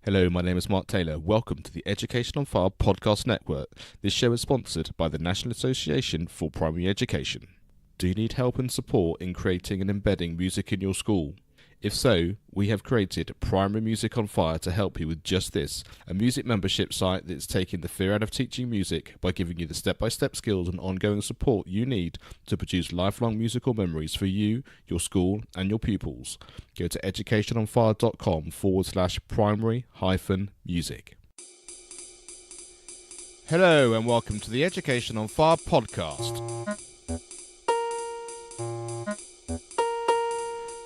Hello, my name is Mark Taylor. Welcome to the Education on Fire podcast network. This show is sponsored by the National Association for Primary Education. Do you need help and support in creating and embedding music in your school? If so, we have created Primary Music on Fire to help you with just this, a music membership site that's taking the fear out of teaching music by giving you the step-by-step skills and ongoing support you need to produce lifelong musical memories for you, your school and your pupils. Go to educationonfire.com/primary-music. Hello and welcome to the Education on Fire podcast.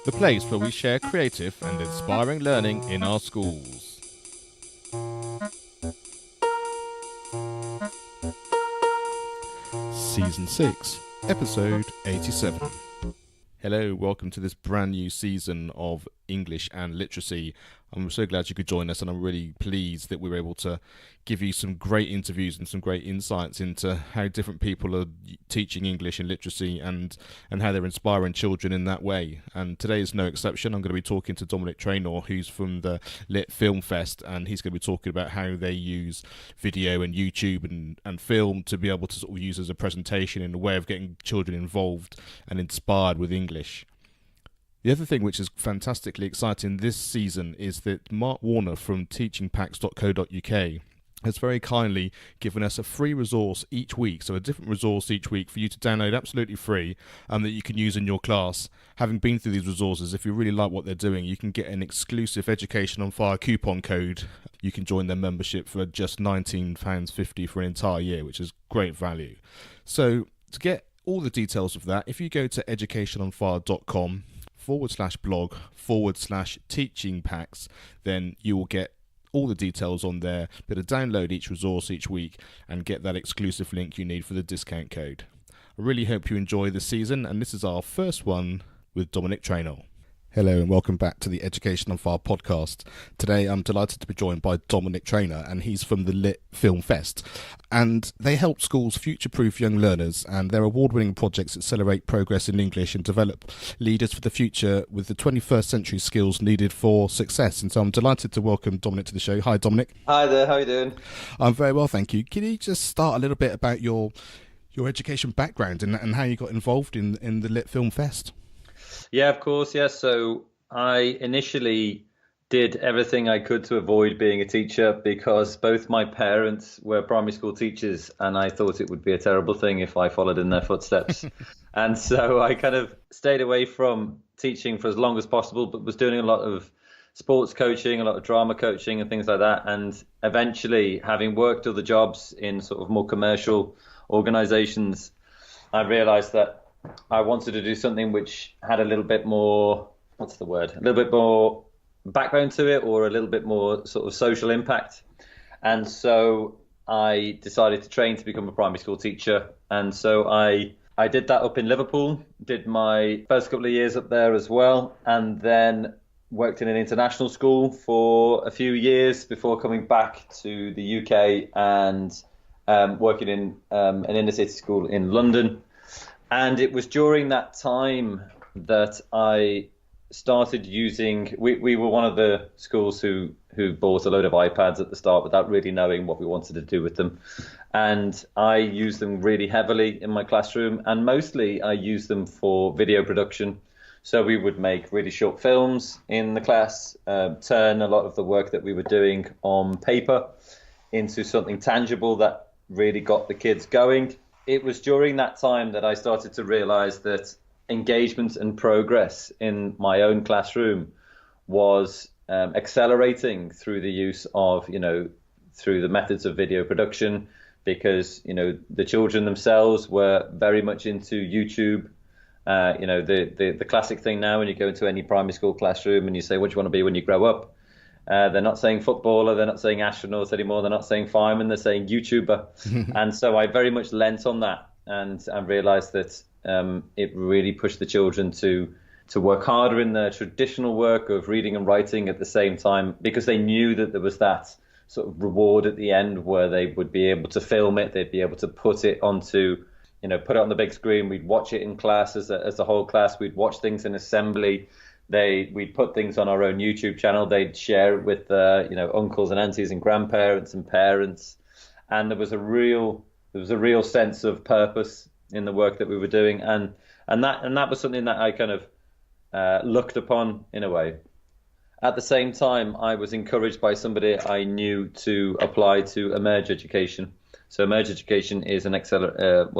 The place where we share creative and inspiring learning in our schools. Season 6, Episode 87. Hello, welcome to this brand new season of English and Literacy. I'm so glad you could join us, and I'm really pleased that we were able to give you some great interviews and some great insights into how different people are teaching English and literacy and how they're inspiring children in that way. And today is no exception. I'm going to be talking to Dominic Traynor, who's from the LitFilmFest, and he's going to be talking about how they use video and YouTube and film to be able to sort of use as a presentation in a way of getting children involved and inspired with English. The other thing which is fantastically exciting this season is that Mark Warner from teachingpacks.co.uk has very kindly given us a free resource each week, so a different resource each week for you to download absolutely free that you can use in your class. Having been through these resources, if you really like what they're doing, you can get an exclusive Education on Fire coupon code. You can join their membership for just £19.50 for an entire year, which is great value. So to get all the details of that, if you go to educationonfire.com/blog/teaching packs, then you will get all the details on there, but to download each resource each week and get that exclusive link you need for the discount code. I really hope you enjoy this season, and this is our first one with Dominic Traynor. Hello and welcome back to the Education on Fire podcast. Today I'm delighted to be joined by Dominic Traynor, and he's from the LitFilmFest, and they help schools future-proof young learners, and their award-winning projects accelerate progress in English and develop leaders for the future with the 21st century skills needed for success. And so I'm delighted to welcome Dominic to the show. Hi Dominic. Hi there, how are you doing? I'm very well, thank you. Can you just start a little bit about your education background and how you got involved in the LitFilmFest? Yeah, of course, yes. So I initially did everything I could to avoid being a teacher because both my parents were primary school teachers, and I thought it would be a terrible thing if I followed in their footsteps. And so I kind of stayed away from teaching for as long as possible, but was doing a lot of sports coaching, a lot of drama coaching and things like that. And eventually, having worked other jobs in sort of more commercial organizations, I realized that I wanted to do something which had a little bit more, a little bit more background to it, or a little bit more sort of social impact. And so I decided to train to become a primary school teacher. And so I did that up in Liverpool, did my first couple of years up there as well, and then worked in an international school for a few years before coming back to the UK and working in an inner city school in London. And it was during that time that I started using, we were one of the schools who bought a load of iPads at the start without really knowing what we wanted to do with them. And I used them really heavily in my classroom, and mostly I used them for video production. So we would make really short films in the class, turn a lot of the work that we were doing on paper into something tangible that really got the kids going. It was during that time that I started to realize that engagement and progress in my own classroom was accelerating through the use of, through the methods of video production, because, the children themselves were very much into YouTube. The classic thing now when you go into any primary school classroom and you say, what do you want to be when you grow up? They're not saying footballer, they're not saying astronaut anymore, they're not saying fireman, they're saying YouTuber. And so I very much lent on that and realized that it really pushed the children to work harder in their traditional work of reading and writing at the same time, because they knew that there was that sort of reward at the end where they would be able to film it, they'd be able to put it onto, put it on the big screen. We'd watch it in class as a whole class, we'd watch things in assembly. We'd put things on our own YouTube channel. They'd share it with uncles and aunties and grandparents and parents, and there was a real sense of purpose in the work that we were doing, and that was something that I kind of looked upon in a way. At the same time, I was encouraged by somebody I knew to apply to Emerge Education. So Emerge Education is an accelerator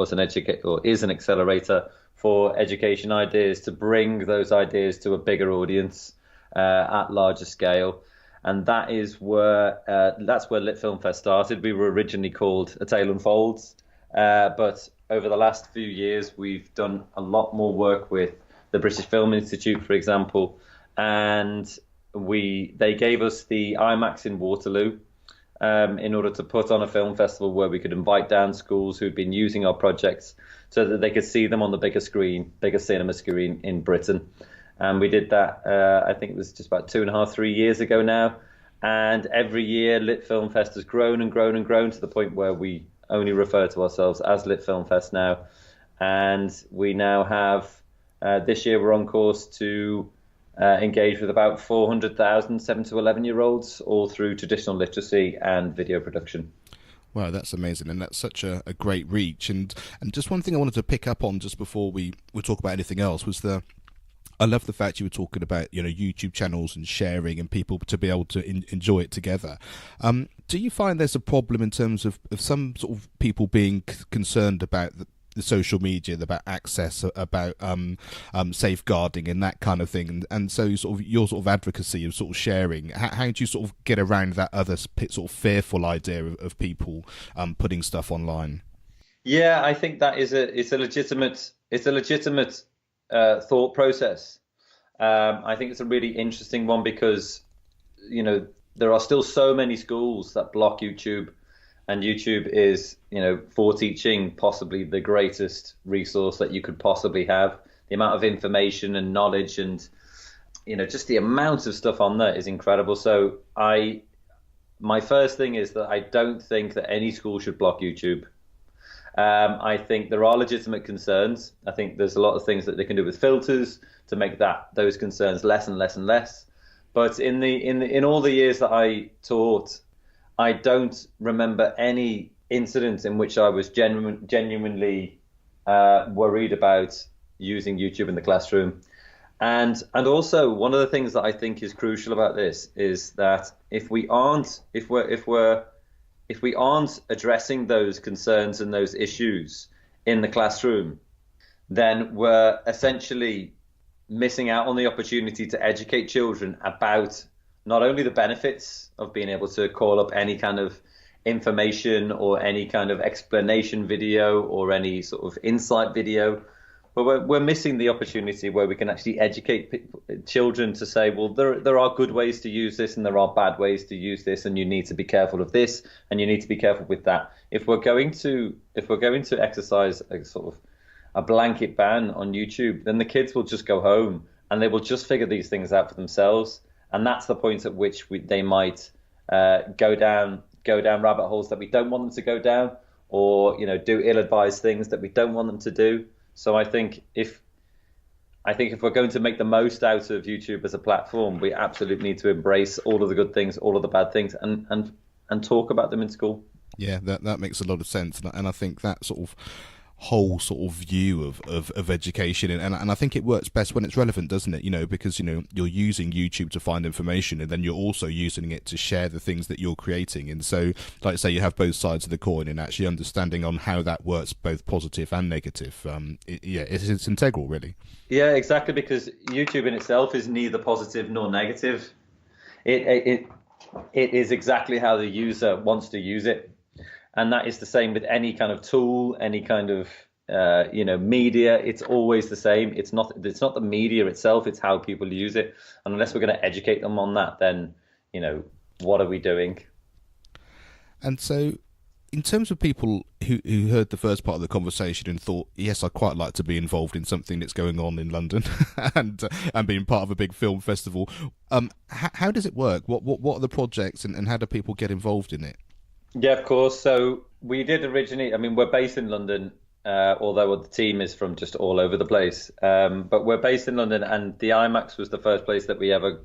for education ideas, to bring those ideas to a bigger audience at larger scale. And that's where LitFilmFest started. We were originally called A Tale Unfolds, but over the last few years, we've done a lot more work with the British Film Institute, for example, and they gave us the IMAX in Waterloo in order to put on a film festival where we could invite down schools who'd been using our projects so that they could see them on the bigger cinema screen in Britain. And we did that, I think it was just about 2.5, 3 years ago now. And every year, LitFilmFest has grown and grown and grown to the point where we only refer to ourselves as LitFilmFest now. And we now have, this year we're on course to engage with about 400,000 7 to 11-year-olds, all through traditional literacy and video production. Wow, that's amazing, and that's such a great reach. And just one thing I wanted to pick up on just before we talk about anything else was I love the fact you were talking about, YouTube channels and sharing and people to be able to enjoy it together. Do you find there's a problem in terms of some sort of people being concerned about the social media, about access, about safeguarding and that kind of thing, and so your sort of advocacy of sort of sharing? How do you sort of get around that other sort of fearful idea of people putting stuff online? Yeah, I think that it's a legitimate thought process. I think it's a really interesting one because there are still so many schools that block YouTube. And YouTube is, for teaching, possibly the greatest resource that you could possibly have. The amount of information and knowledge and, just the amount of stuff on there is incredible. So my first thing is that I don't think that any school should block YouTube. I think there are legitimate concerns. I think there's a lot of things that they can do with filters to make those concerns less and less and less. But in all the years that I taught, I don't remember any incident in which I was genuinely worried about using YouTube in the classroom. And also one of the things that I think is crucial about this is that if we aren't addressing those concerns and those issues in the classroom, then we're essentially missing out on the opportunity to educate children about not only the benefits of being able to call up any kind of information or any kind of explanation video or any sort of insight video, but we're missing the opportunity where we can actually educate children to say, well, there are good ways to use this and there are bad ways to use this, and you need to be careful of this and you need to be careful with that. If we're going to exercise a sort of a blanket ban on YouTube, then the kids will just go home and they will just figure these things out for themselves. And that's the point at which they might go down rabbit holes that we don't want them to go down, or do ill-advised things that we don't want them to do. So I think if we're going to make the most out of YouTube as a platform, we absolutely need to embrace all of the good things, all of the bad things, and talk about them in school. Yeah, that makes a lot of sense, and I think that sort of whole sort of view of education, and I think it works best when it's relevant, doesn't it? Because you're using YouTube to find information, and then you're also using it to share the things that you're creating. And so, like I say, you have both sides of the coin, and actually understanding on how that works, both positive and negative. It's integral, really. Yeah, exactly, because YouTube in itself is neither positive nor negative. It is exactly how the user wants to use it. And that is the same with any kind of tool, any kind of media. It's always the same. It's not the media itself. It's how people use it. And unless we're going to educate them on that, then what are we doing? And so, in terms of people who heard the first part of the conversation and thought, yes, I'd quite like to be involved in something that's going on in London and being part of a big film festival, how does it work? What are the projects and how do people get involved in it? Yeah, of course. So we did originally, we're based in London. although the team is from just all over the place. But we're based in London, and the IMAX was the first place that we ever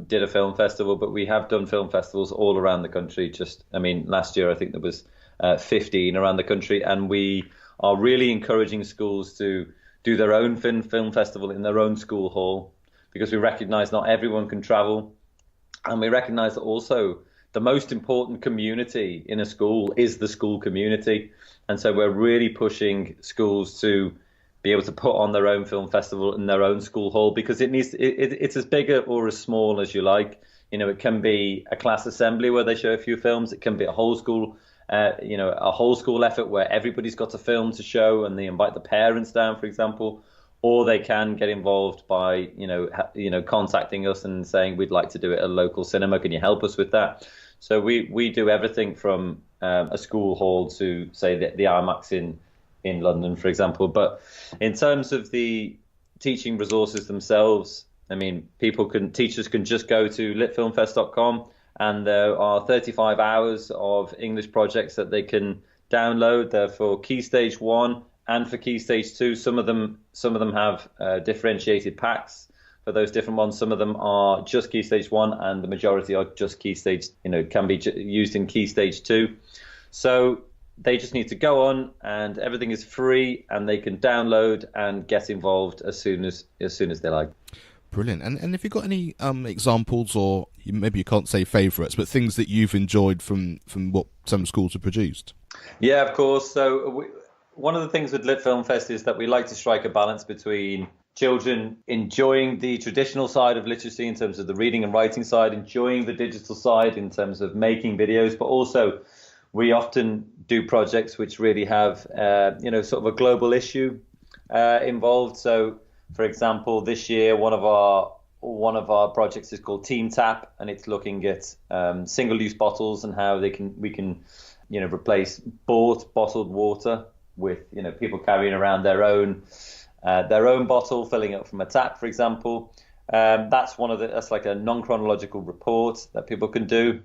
did a film festival. But we have done film festivals all around the country. Last year I think there was 15 around the country, and we are really encouraging schools to do their own film festival in their own school hall, because we recognise not everyone can travel, and we recognise that also the most important community in a school is the school community. And so we're really pushing schools to be able to put on their own film festival in their own school hall, because it's as big or as small as you like. It can be a class assembly where they show a few films. It can be a whole school effort where everybody's got a film to show and they invite the parents down, for example. Or they can get involved by, contacting us and saying, we'd like to do it at a local cinema. Can you help us with that? So we do everything from a school hall to, say, the IMAX in London, for example. But in terms of the teaching resources themselves, teachers can just go to litfilmfest.com, and there are 35 hours of English projects that they can download. They're for Key Stage 1 and for Key Stage 2. Some of them have differentiated packs for those different ones. Some of them are just Key Stage 1, and the majority are just Key Stage, can be used in Key Stage 2. So they just need to go on, and everything is free, and they can download and get involved as soon as they like. Brilliant. And if you've got any examples, or maybe you can't say favourites, but things that you've enjoyed from what some schools have produced? Yeah, of course. So one of the things with Lit Film Fest is that we like to strike a balance between children enjoying the traditional side of literacy in terms of the reading and writing side, enjoying the digital side in terms of making videos, but also we often do projects which really have, sort of a global issue involved. So, for example, this year one of our projects is called Team Tap, and it's looking at single-use bottles and how we can replace bought bottled water with people carrying around their own bottle, filling it up from a tap, for example. That's like a non-chronological report that people can do.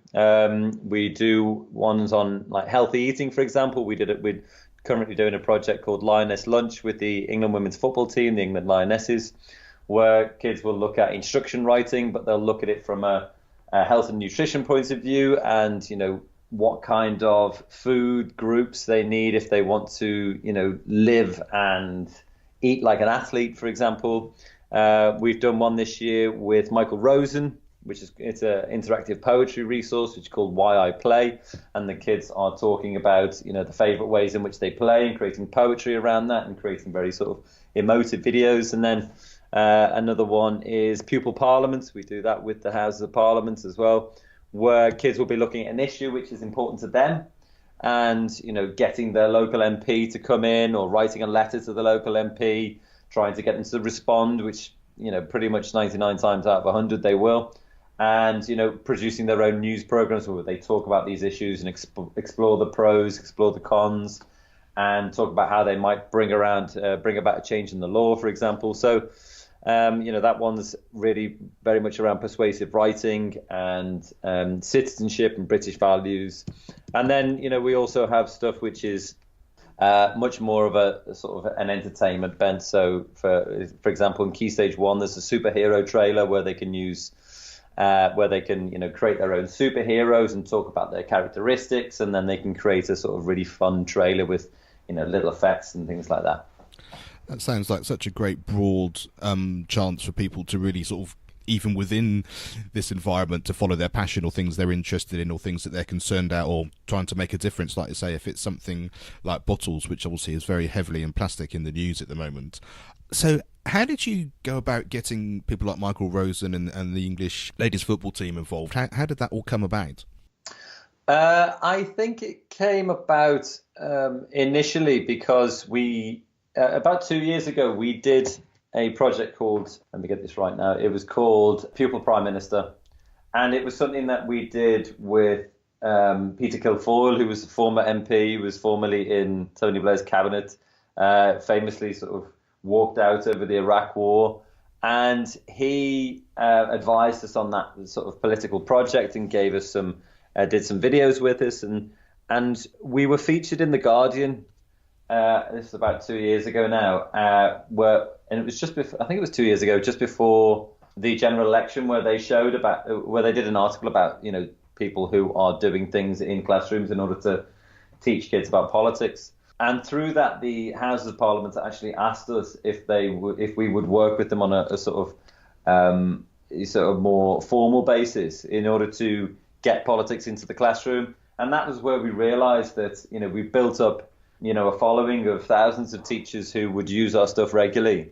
We do ones on like healthy eating, for example. We're currently doing a project called Lioness Lunch with the England women's football team, the England Lionesses, where kids will look at instruction writing, but they'll look at it from a health and nutrition point of view, and what kind of food groups they need if they want to live and eat like an athlete, for example. We've done one this year with Michael Rosen, it's an interactive poetry resource which is called Why I Play, and the kids are talking about the favourite ways in which they play and creating poetry around that and creating very sort of emotive videos. And then another one is Pupil Parliaments. We do that with the Houses of Parliament as well, where kids will be looking at an issue which is important to them, and getting their local MP to come in, or writing a letter to the local MP, trying to get them to respond, which pretty much 99 times out of 100 they will, and producing their own news programs where they talk about these issues and explore the pros, explore the cons, and talk about how they might bring about a change in the law, for example. So that one's really very much around persuasive writing and citizenship and British values. And then we also have stuff which is much more of a sort of an entertainment bent. So for example, in Key Stage 1 there's a superhero trailer where they can create their own superheroes and talk about their characteristics, and then they can create a sort of really fun trailer with little effects and things like that. That sounds like such a great broad chance for people to really sort of, even within this environment, to follow their passion or things they're interested in or things that they're concerned about or trying to make a difference. Like you say, if it's something like bottles, which obviously is very heavily in plastic in the news at the moment. So how did you go about getting people like Michael Rosen and the English ladies football team involved? How did that all come about? I think it came about initially because about 2 years ago, we did a project called, let me get this right now, it was called Pupil Prime Minister. And it was something that we did with Peter Kilfoyle, who was a former MP, who was formerly in Tony Blair's cabinet, famously sort of walked out over the Iraq War. And he advised us on that sort of political project and gave us did some videos with us. And we were featured in The Guardian this is about 2 years ago now, and it was just before, I think it was 2 years ago, just before the general election, where they did an article about, people who are doing things in classrooms in order to teach kids about politics. And through that, the Houses of Parliament actually asked us if we would work with them on a sort of more formal basis in order to get politics into the classroom. And that was where we realised that we built up a following of thousands of teachers who would use our stuff regularly,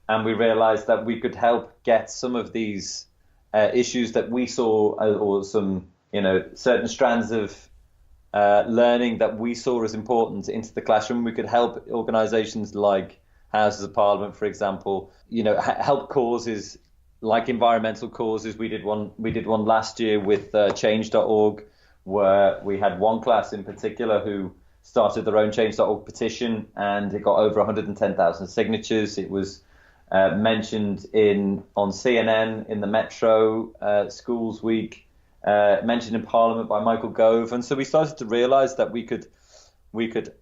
and we realised that we could help get some of these issues that we saw, or some certain strands of learning that we saw as important into the classroom. We could help organisations like Houses of Parliament, for example, help causes like environmental causes. We did one last year with Change.org, where we had one class in particular who started their own Change.org petition, and it got over 110,000 signatures. It was mentioned on CNN, in the Metro, Schools Week, mentioned in Parliament by Michael Gove. And so we started to realise that we could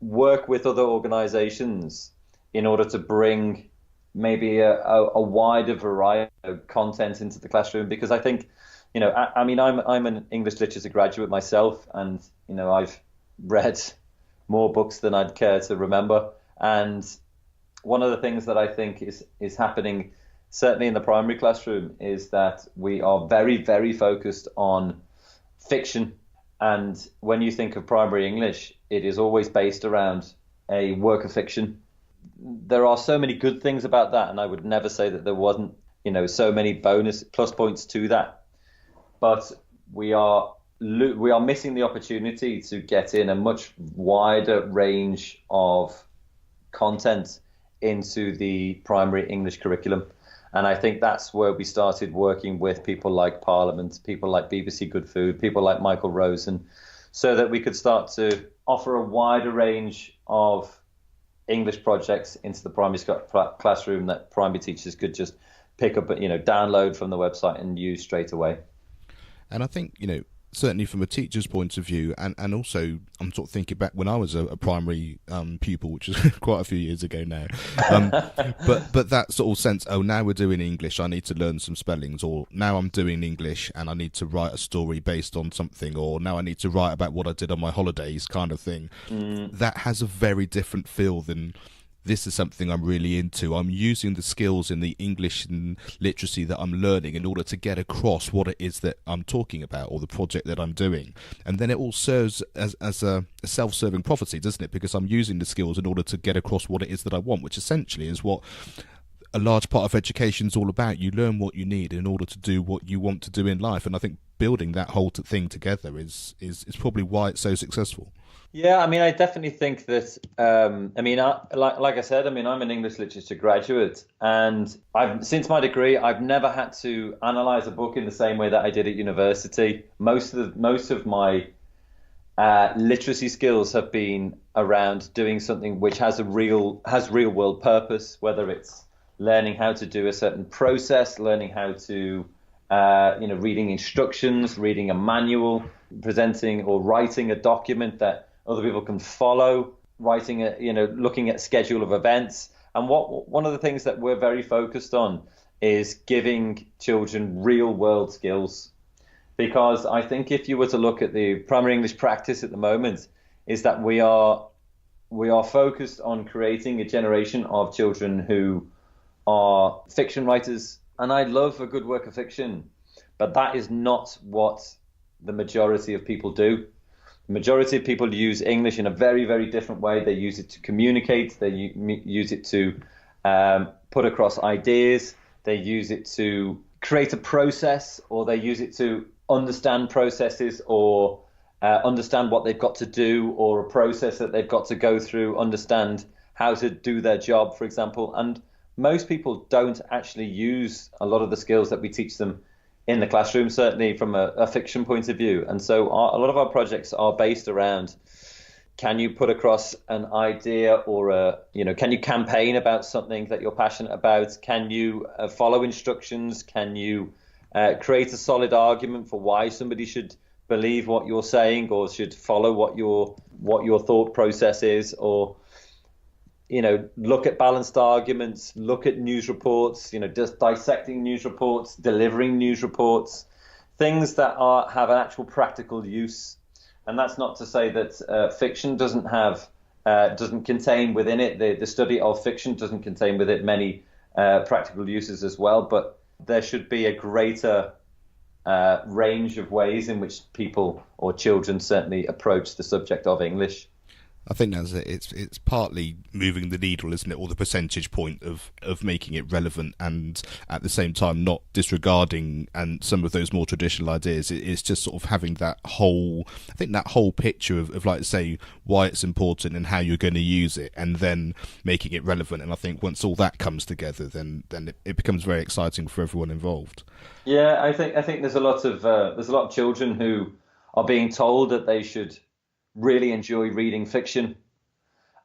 work with other organisations in order to bring maybe a wider variety of content into the classroom. Because I think, I'm an English literature graduate myself, and I've read more books than I'd care to remember. And one of the things that I think is happening, certainly in the primary classroom, is that we are very, very focused on fiction. And when you think of primary English, it is always based around a work of fiction. There are so many good things about that, and I would never say that there wasn't, so many bonus plus points to that. But we are missing the opportunity to get in a much wider range of content into the primary English curriculum. And I think that's where we started working with people like Parliament, people like BBC Good Food, people like Michael Rosen, so that we could start to offer a wider range of English projects into the primary classroom that primary teachers could just pick up, download from the website and use straight away. And I think, certainly from a teacher's point of view, and also I'm sort of thinking back when I was a primary pupil, which is quite a few years ago now. But that sort of sense, now we're doing English, I need to learn some spellings, or now I'm doing English and I need to write a story based on something, or now I need to write about what I did on my holidays, kind of thing. That has a very different feel than, this is something I'm really into. I'm using the skills in the English and literacy that I'm learning in order to get across what it is that I'm talking about, or the project that I'm doing. And then it all serves as a self-serving prophecy, doesn't it? Because I'm using the skills in order to get across what it is that I want, which essentially is what a large part of education is all about. You learn what you need in order to do what you want to do in life. And I think building that whole thing together is probably why it's so successful. Yeah, I definitely think that, like I said, I'm an English literature graduate, and since my degree, I've never had to analyze a book in the same way that I did at university. Most of my literacy skills have been around doing something which has real world purpose, whether it's learning how to do a certain process, learning how to, reading instructions, reading a manual, presenting or writing a document that other people can follow, writing looking at schedule of events. And one of the things that we're very focused on is giving children real world skills. Because I think if you were to look at the primary English practice at the moment, is that we are focused on creating a generation of children who are fiction writers. And I love a good work of fiction, but that is not what the majority of people do. The majority of people use English in a very, very different way. They use it to communicate. They use it to put across ideas. They use it to create a process, or they use it to understand processes, or understand what they've got to do, or a process that they've got to go through, understand how to do their job, for example. And most people don't actually use a lot of the skills that we teach them in the classroom, certainly from a fiction point of view. And so a lot of our projects are based around, can you put across an idea, or can you campaign about something that you're passionate about? Can you follow instructions? Can you create a solid argument for why somebody should believe what you're saying or should follow what your thought process is, or look at balanced arguments, look at news reports, just dissecting news reports, delivering news reports, things that have an actual practical use. And that's not to say that fiction doesn't contain within it, the study of fiction doesn't contain with it many practical uses as well, but there should be a greater range of ways in which people or children certainly approach the subject of English. I think that's it. It's partly moving the needle, isn't it, or the percentage point of making it relevant, and at the same time not disregarding and some of those more traditional ideas. It's just sort of having that whole, I think that whole picture of like say why it's important and how you're going to use it, and then making it relevant. And I think once all that comes together, then it becomes very exciting for everyone involved. Yeah, I think there's a lot of children who are being told that they should really enjoy reading fiction,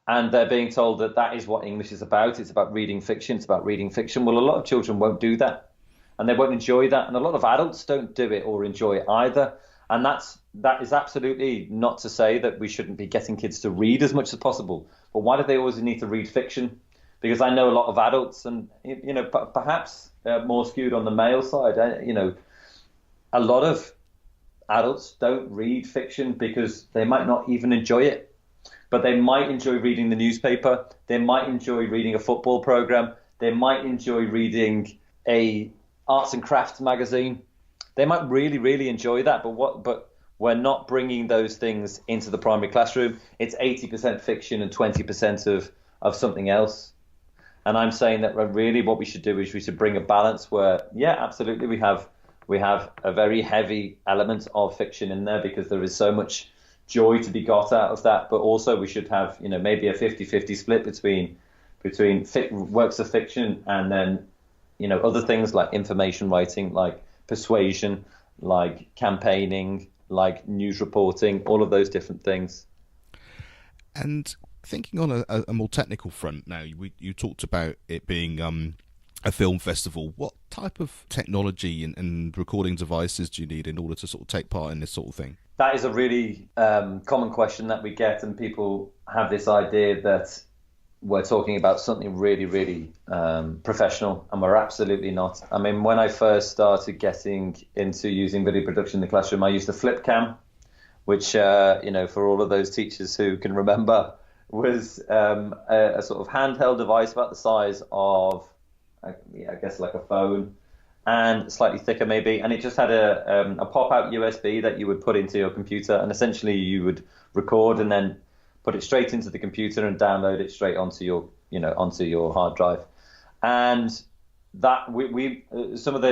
and they're being told that is what English is about. It's about reading fiction. It's about reading fiction. Well, a lot of children won't do that, and they won't enjoy that, and a lot of adults don't do it or enjoy it either. And that is absolutely not to say that we shouldn't be getting kids to read as much as possible. But why do they always need to read fiction? Because I know a lot of adults, and perhaps more skewed on the male side. A lot of adults don't read fiction because they might not even enjoy it, but they might enjoy reading the newspaper. They might enjoy reading a football program. They might enjoy reading a arts and crafts magazine. They might really, really enjoy that. But we're not bringing those things into the primary classroom. It's 80% fiction and 20% of something else. And I'm saying that really what we should do is we should bring a balance where, yeah, absolutely, we have a very heavy element of fiction in there because there is so much joy to be got out of that. But also we should have, maybe a 50-50 split between works of fiction and then, other things like information writing, like persuasion, like campaigning, like news reporting, all of those different things. And thinking on a more technical front now, you talked about it being a film festival. What type of technology and recording devices do you need in order to sort of take part in this sort of thing? That is a really common question that we get, and people have this idea that we're talking about something really, really professional, and we're absolutely not. I mean, when I first started getting into using video production in the classroom, I used a flip cam, which, for all of those teachers who can remember, was a sort of handheld device about the size of, I guess, like a phone, and slightly thicker maybe, and it just had a pop-out USB that you would put into your computer, and essentially you would record and then put it straight into the computer and download it straight onto your hard drive. And that we some of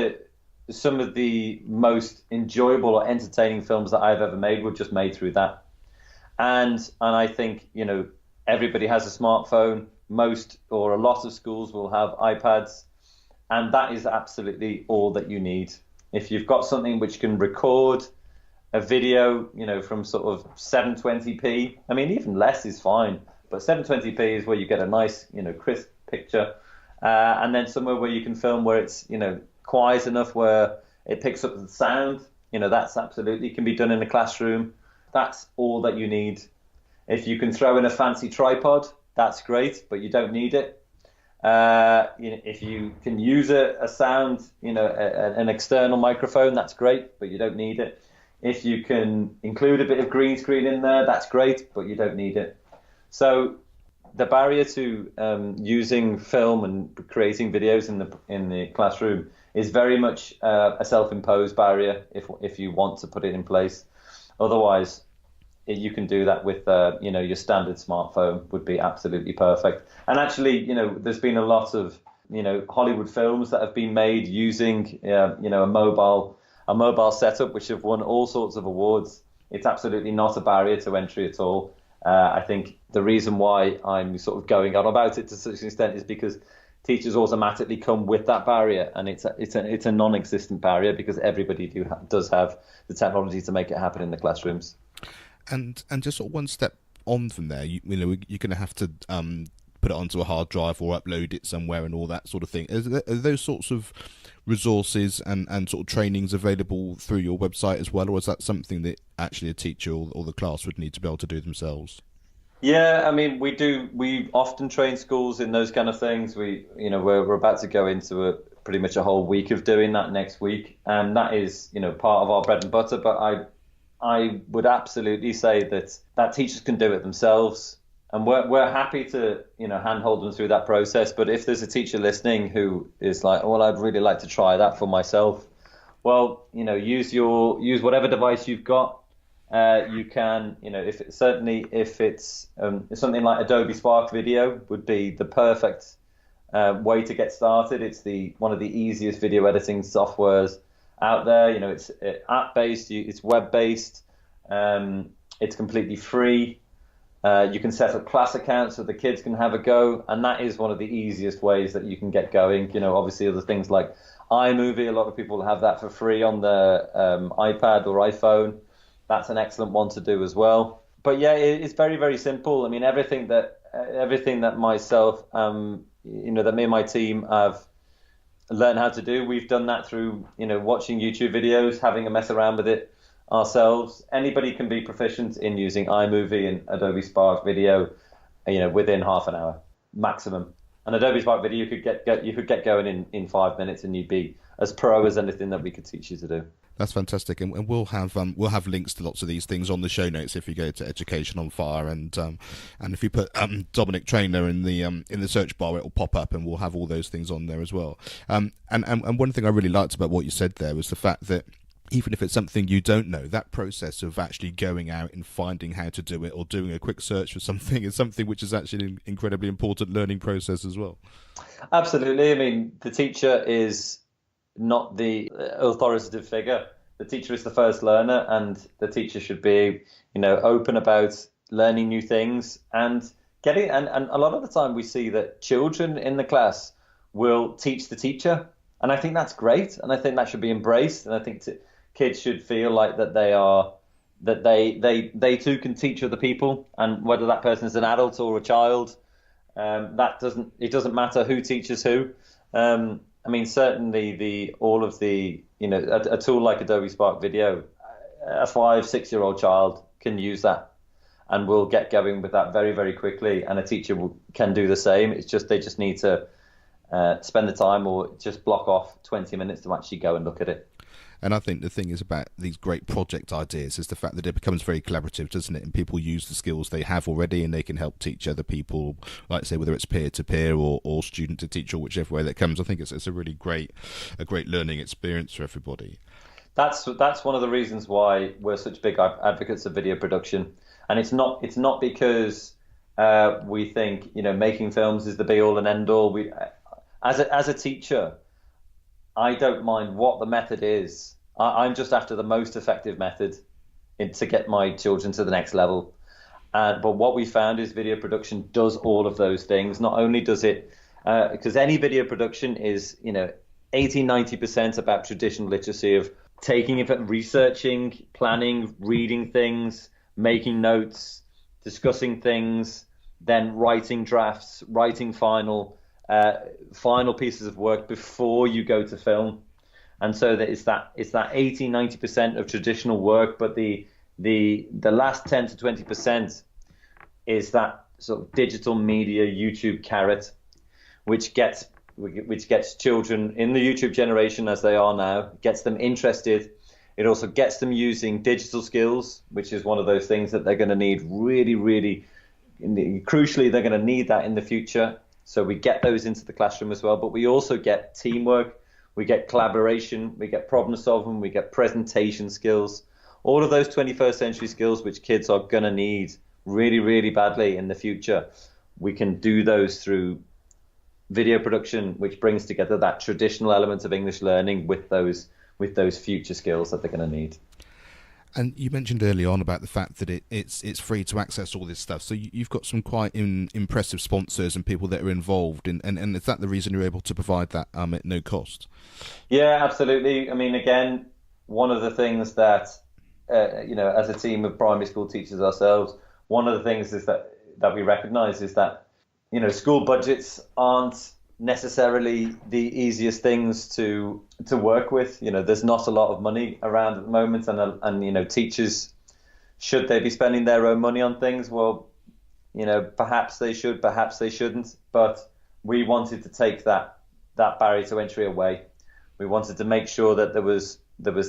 the most enjoyable or entertaining films that I've ever made were just made through that. And I think everybody has a smartphone. Most or a lot of schools will have iPads, and that is absolutely all that you need. If you've got something which can record a video, from sort of 720p, I mean, even less is fine, but 720p is where you get a nice, crisp picture, and then somewhere where you can film where it's, quiet enough where it picks up the sound, that's absolutely can be done in a classroom. That's all that you need. If you can throw in a fancy tripod, that's great, but you don't need it. If you can use a sound, an external microphone, that's great, but you don't need it. If you can include a bit of green screen in there, that's great, but you don't need it. So the barrier to using film and creating videos in the classroom is very much a self-imposed barrier if you want to put it in place. Otherwise, you can do that with your standard smartphone would be absolutely perfect. And actually, there's been a lot of Hollywood films that have been made using a mobile setup, which have won all sorts of awards. It's absolutely not a barrier to entry at all. I think the reason why I'm sort of going on about it to such an extent is because teachers automatically come with that barrier, and it's a non-existent barrier because everybody does have the technology to make it happen in the classrooms. And just sort of one step on from there, you're going to have to put it onto a hard drive or upload it somewhere and all that sort of thing. Are those sorts of resources and sort of trainings available through your website as well, or is that something that actually a teacher or the class would need to be able to do themselves? Yeah, I mean, we do. We often train schools in those kind of things. We're about to go into pretty much a whole week of doing that next week, and that is, part of our bread and butter. But I would absolutely say that teachers can do it themselves, and we're happy to, handhold them through that process. But if there's a teacher listening who is like, well, I'd really like to try that for myself, well, use whatever device you've got. You can, if it's something like Adobe Spark Video would be the perfect way to get started. It's one of the easiest video editing softwares out there. It's app-based, it's web-based, it's completely free. You can set up class accounts so the kids can have a go, and that is one of the easiest ways that you can get going. Obviously other things like iMovie, a lot of people have that for free on their iPad or iPhone. That's an excellent one to do as well. But yeah, it's very, very simple. I mean, everything that myself, that me and my team have learned how to do, we've done that through, watching YouTube videos, having a mess around with it ourselves. Anybody can be proficient in using iMovie and Adobe Spark Video, within half an hour maximum. And Adobe Spark Video, you could get going in 5 minutes, and you'd be as pro as anything that we could teach you to do. That's fantastic, and we'll have links to lots of these things on the show notes if you go to Education on Fire, and if you put Dominic Traynor in the search bar, it will pop up, and we'll have all those things on there as well. And one thing I really liked about what you said there was the fact that even if it's something you don't know, that process of actually going out and finding how to do it or doing a quick search for something is something which is actually an incredibly important learning process as well. Absolutely. I mean, the teacher is not the authoritative figure. The teacher is the first learner, and the teacher should be, open about learning new things and getting. And a lot of the time, we see that children in the class will teach the teacher, and I think that's great, and I think that should be embraced. And I think kids should feel like that they too can teach other people, and whether that person is an adult or a child, it doesn't matter who teaches who. I mean, certainly a tool like Adobe Spark Video, a 5-6-year-old child can use that and will get going with that very, very quickly. And a teacher can do the same. It's just, they just need to spend the time or just block off 20 minutes to actually go and look at it. And I think the thing is about these great project ideas is the fact that it becomes very collaborative, doesn't it? And people use the skills they have already, and they can help teach other people, like say whether it's peer-to-peer or student to teacher, or whichever way that comes. I think it's a really great learning experience for everybody. That's one of the reasons why we're such big advocates of video production, and it's not because we think making films is the be all and end all. As a teacher, I don't mind what the method is. I'm just after the most effective method to get my children to the next level. But what we found is video production does all of those things. Not only does it, because any video production is, 80-90% about traditional literacy of taking it, researching, planning, reading things, making notes, discussing things, then writing drafts, writing final pieces of work before you go to film. And so that it's that 80-90% of traditional work, but the last 10 to 20% is that sort of digital media YouTube carrot, which gets children in the YouTube generation as they are now, gets them interested. It also gets them using digital skills, which is one of those things that they're going to need really, really crucially. They're going to need that in the future. So we get those into the classroom as well, but we also get teamwork, we get collaboration, we get problem solving, we get presentation skills, all of those 21st century skills which kids are going to need really, really badly in the future. We can do those through video production, which brings together that traditional element of English learning with those future skills that they're going to need. And you mentioned early on about the fact that it's free to access all this stuff. So you've got some quite impressive sponsors and people that are involved, and is that the reason you're able to provide that at no cost? Yeah, absolutely. I mean, again, one of the things that as a team of primary school teachers ourselves, one of the things is that we recognise is that school budgets aren't necessarily the easiest things to work with. There's not a lot of money around at the moment, and teachers, should they be spending their own money on things? Well, perhaps they should, perhaps they shouldn't. But we wanted to take that barrier to entry away. We wanted to make sure that there was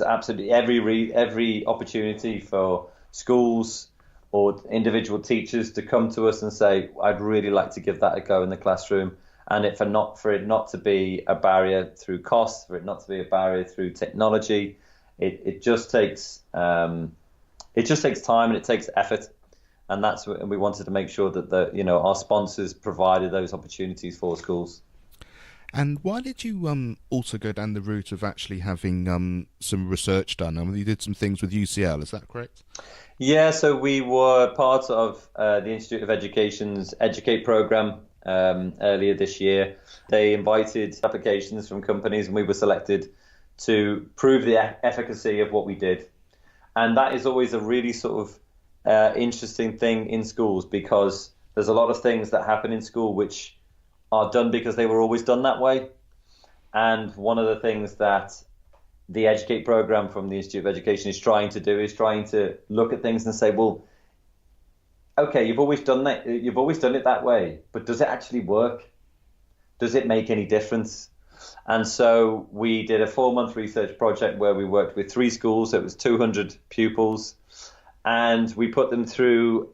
absolutely every opportunity for schools or individual teachers to come to us and say, I'd really like to give that a go in the classroom, and for it not to be a barrier through cost, for it not to be a barrier through technology. It just takes time and it takes effort, and that's what we wanted to make sure that our sponsors provided those opportunities for schools. And why did you also go down the route of actually having some research done? I mean, you did some things with UCL, is that correct? Yeah, so we were part of the Institute of Education's Educate program earlier this year. They invited applications from companies, and we were selected to prove the efficacy of what we did. And that is always a really sort of interesting thing in schools, because there's a lot of things that happen in school which are done because they were always done that way. And one of the things that the Educate program from the Institute of Education is trying to look at things and say, well, okay, you've always done it that way, but does it actually work? Does it make any difference? And so we did a 4-month research project where we worked with 3 schools. So it was 200 pupils, and we put them through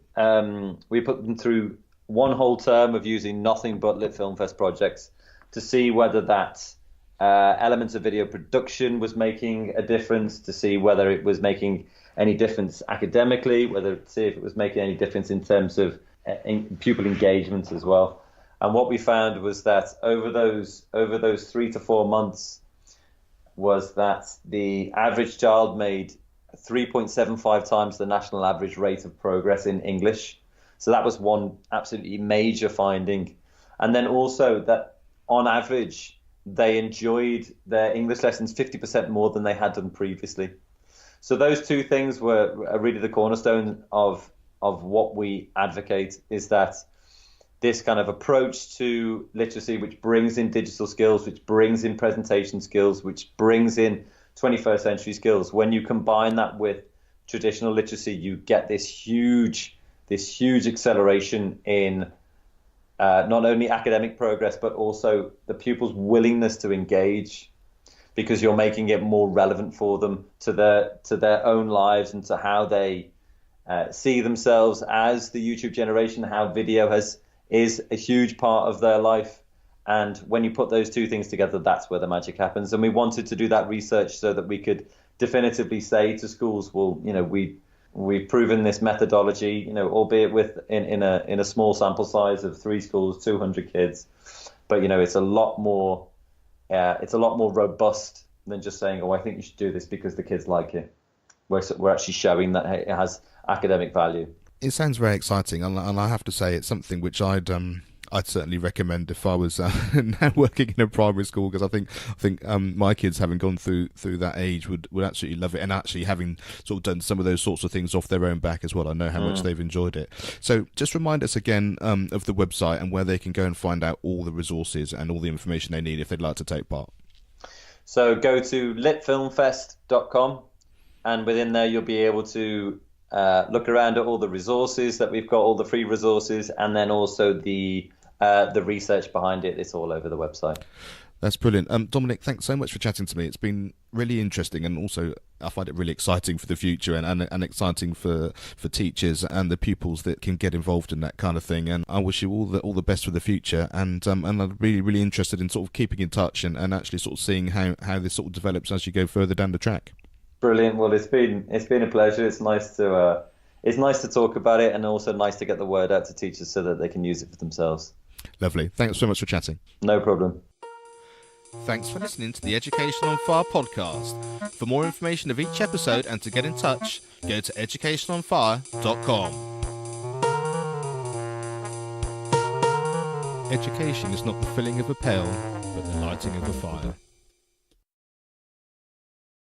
one whole term of using nothing but LitFilmFest projects to see whether that elements of video production was making a difference, to see whether it was making any difference academically, see if it was making any difference in terms of pupil engagement as well. And what we found was that over those 3 to 4 months was that the average child made 3.75 times the national average rate of progress in English. So that was one absolutely major finding. And then also that on average, they enjoyed their English lessons 50% more than they had done previously. So those 2 things were really the cornerstone of what we advocate, is that this kind of approach to literacy, which brings in digital skills, which brings in presentation skills, which brings in 21st century skills. When you combine that with traditional literacy, you get this huge acceleration in not only academic progress, but also the pupils' willingness to engage, because you're making it more relevant for them to their own lives and to how they see themselves as the YouTube generation, how video is a huge part of their life. And when you put those 2 things together, that's where the magic happens. And we wanted to do that research so that we could definitively say to schools, well, we've proven this methodology, albeit in a small sample size of 3 schools, 200 kids, but it's a lot more robust than just saying, oh, I think you should do this because the kids like it. We're actually showing that it has academic value. It sounds very exciting, and I have to say it's something which I'd certainly recommend if I was now working in a primary school, because I think my kids, having gone through that age, would absolutely love it, and actually having sort of done some of those sorts of things off their own back as well. I know how much they've enjoyed it. So just remind us again of the website and where they can go and find out all the resources and all the information they need if they'd like to take part. So go to litfilmfest.com, and within there you'll be able to look around at all the resources that we've got, all the free resources, and then also the research behind it. It's all over the website. That's brilliant. Dominic, thanks so much for chatting to me. It's been really interesting, and also I find it really exciting for the future, and exciting for teachers and the pupils that can get involved in that kind of thing. And I wish you all the best for the future. And I'm really interested in sort of keeping in touch and actually sort of seeing how this sort of develops as you go further down the track. Brilliant. Well, it's been a pleasure. It's nice to talk about it, and also nice to get the word out to teachers so that they can use it for themselves. Lovely. Thanks so much for chatting. No problem. Thanks for listening to the Education on Fire podcast. For more information of each episode and to get in touch, go to educationonfire.com. Education is not the filling of a pail, but the lighting of a fire.